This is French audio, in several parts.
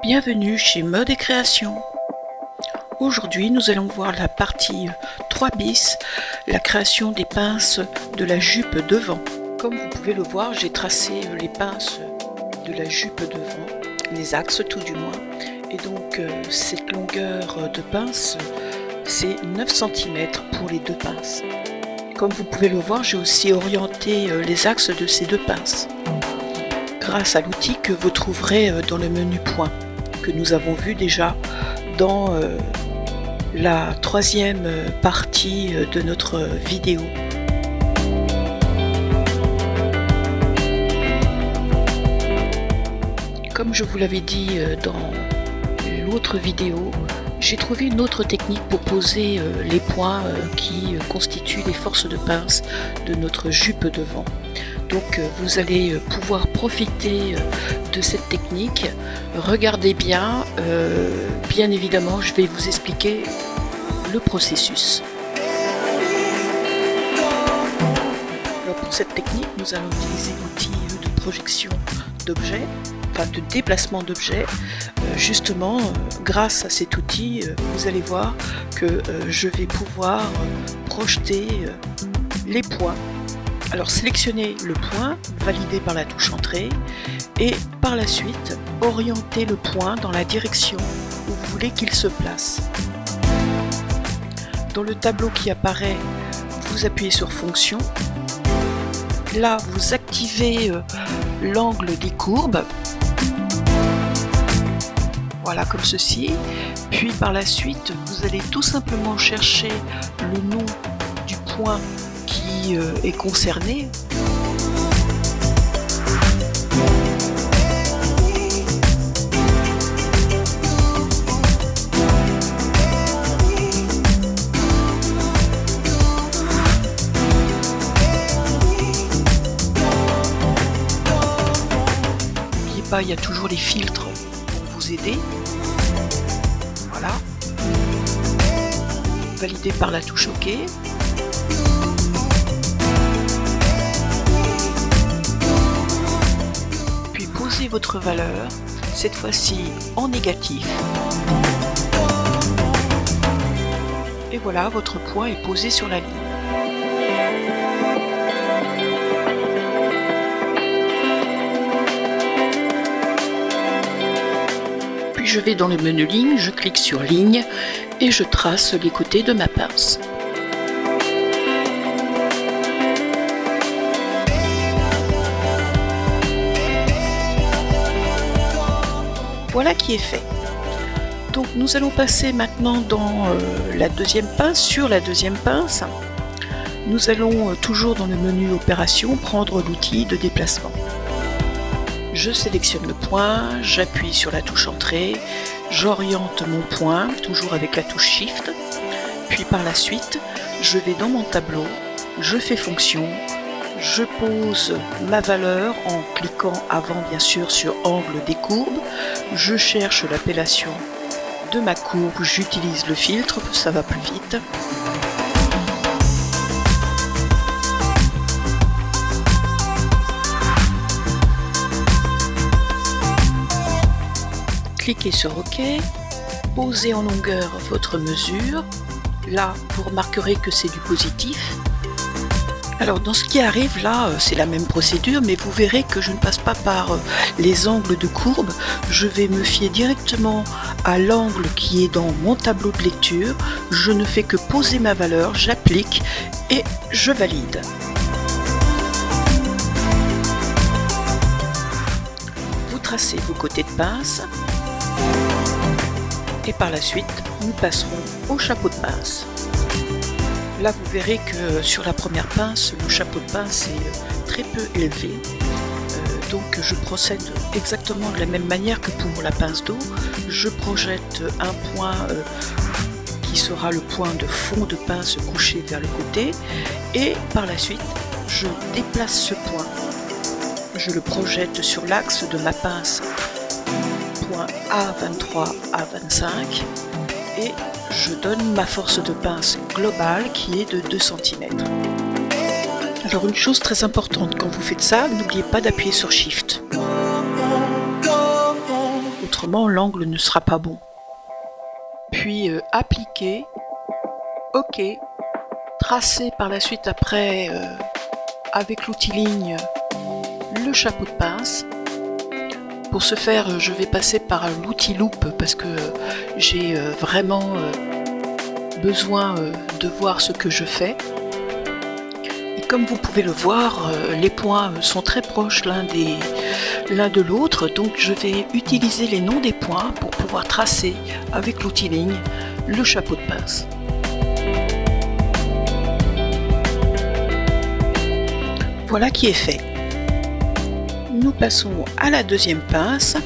Bienvenue chez Mode et Création. Aujourd'hui, nous allons voir la partie 3 bis, la création des pinces de la jupe devant. Comme vous pouvez le voir, j'ai tracé les pinces de la jupe devant, les axes tout du moins. Et donc cette longueur de pince, c'est 9 cm pour les deux pinces. Comme vous pouvez le voir, j'ai aussi orienté les axes de ces deux pinces, grâce à l'outil que vous trouverez dans le menu point, que nous avons vu déjà dans la troisième partie de notre vidéo. Comme je vous l'avais dit dans l'autre vidéo, j'ai trouvé une autre technique pour poser les points qui constituent les forces de pince de notre jupe devant. Donc vous allez pouvoir profiter de cette technique. Regardez bien, bien évidemment je vais vous expliquer le processus. Alors pour cette technique, nous allons utiliser l'outil de projection d'objets, enfin de déplacement d'objets. Justement, grâce à cet outil, vous allez voir que je vais pouvoir projeter les points. Alors sélectionnez le point, validé par la touche entrée, et par la suite, orientez le point dans la direction où vous voulez qu'il se place. Dans le tableau qui apparaît, vous appuyez sur Fonction. Là, vous activez l'angle des courbes. Voilà, comme ceci. Puis par la suite, vous allez tout simplement chercher le nom du point qui est concerné. N'oubliez pas, il y a toujours les filtres pour vous aider. Voilà. Validé par la touche OK. Posez votre valeur, cette fois-ci en négatif. Et voilà, votre point est posé sur la ligne. Puis je vais dans le menu ligne, je clique sur ligne et je trace les côtés de ma pince. Voilà qui est fait. Donc nous allons passer maintenant dans la deuxième pince. Sur la deuxième pince, nous allons toujours dans le menu opération prendre l'outil de déplacement. Je sélectionne le point, j'appuie sur la touche entrée, j'oriente mon point, toujours avec la touche Shift. Puis par la suite, je vais dans mon tableau, je fais fonction, je pose ma valeur en cliquant avant bien sûr sur angle des courbes. Je cherche l'appellation de ma courbe, j'utilise le filtre, ça va plus vite. Cliquez sur OK, posez en longueur votre mesure. Là, vous remarquerez que c'est du positif. Alors dans ce qui arrive là, c'est la même procédure, mais vous verrez que je ne passe pas par les angles de courbe. Je vais me fier directement à l'angle qui est dans mon tableau de lecture. Je ne fais que poser ma valeur, j'applique et je valide. Vous tracez vos côtés de pince et par la suite, nous passerons au chapeau de pince. Là, vous verrez que sur la première pince, le chapeau de pince est très peu élevé. Donc je procède exactement de la même manière que pour la pince d'eau. Je projette un point qui sera le point de fond de pince couché vers le côté. Et par la suite, je déplace ce point. Je le projette sur l'axe de ma pince, point A23, A25. Et je donne ma force de pince globale qui est de 2 cm. Alors une chose très importante quand vous faites ça, n'oubliez pas d'appuyer sur Shift. autrement l'angle ne sera pas bon. Puis appliquer, OK, tracer par la suite après avec l'outil ligne le chapeau de pince. Pour ce faire, je vais passer par l'outil loupe parce que j'ai vraiment besoin de voir ce que je fais. Et comme vous pouvez le voir, les points sont très proches l'un de l'autre, donc je vais utiliser les noms des points pour pouvoir tracer avec l'outil ligne le chapeau de pince. Voilà qui est fait. Nous passons à la deuxième pince.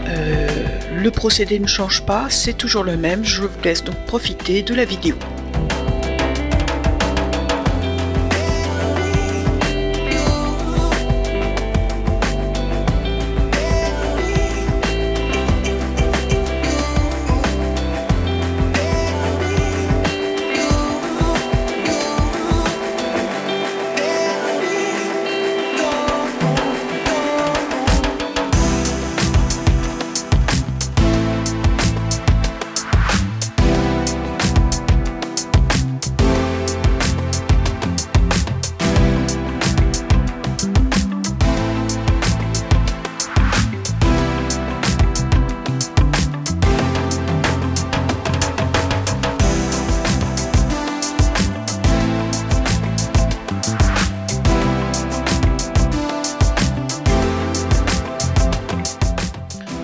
Le procédé ne change pas, c'est toujours le même. Je vous laisse donc profiter de la vidéo.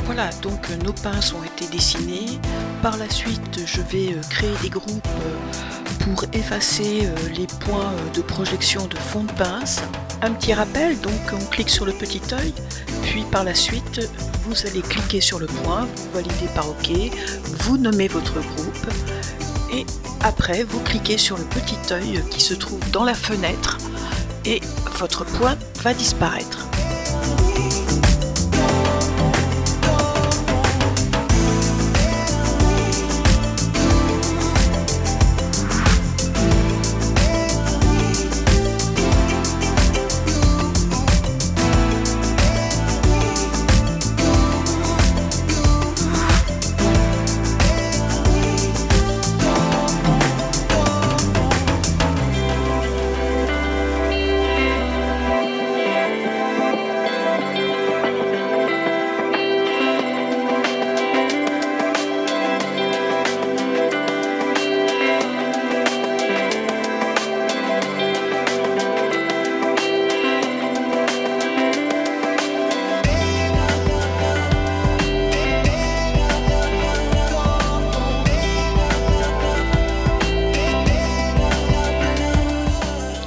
Voilà, donc nos pinces ont été dessinées. Par la suite, je vais créer des groupes pour effacer les points de projection de fond de pince. Un petit rappel, donc on clique sur le petit œil, puis par la suite, vous allez cliquer sur le point, vous validez par OK, vous nommez votre groupe et après vous cliquez sur le petit œil qui se trouve dans la fenêtre et votre point va disparaître.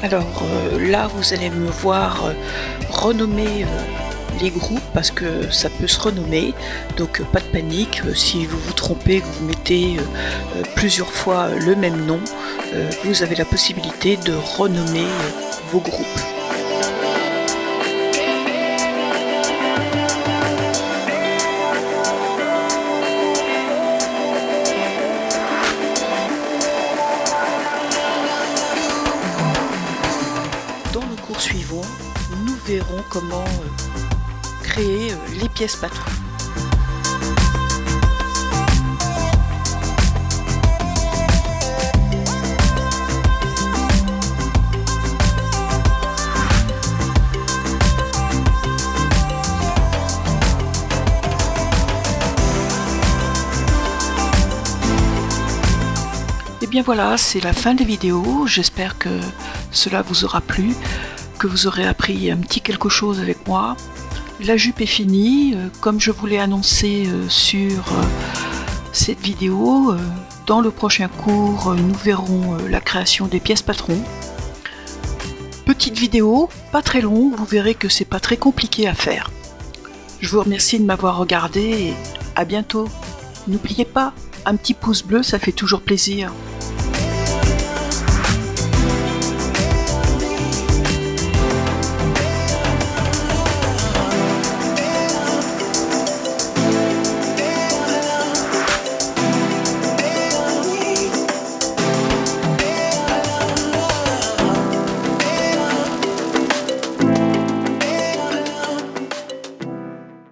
Alors là, vous allez me voir renommer les groupes parce que ça peut se renommer, donc pas de panique. Si vous vous trompez, que vous mettez plusieurs fois le même nom, vous avez la possibilité de renommer vos groupes. Suivant, nous verrons comment créer les pièces patrons. Et bien voilà, c'est la fin des vidéos. J'espère que cela vous aura plu, que vous aurez appris un petit quelque chose avec moi. La jupe est finie, comme je vous l'ai annoncé sur cette vidéo. Dans le prochain cours, nous verrons la création des pièces patrons. Petite vidéo, pas très longue, vous verrez que c'est pas très compliqué à faire. Je vous remercie de m'avoir regardé et à bientôt. N'oubliez pas, un petit pouce bleu, ça fait toujours plaisir.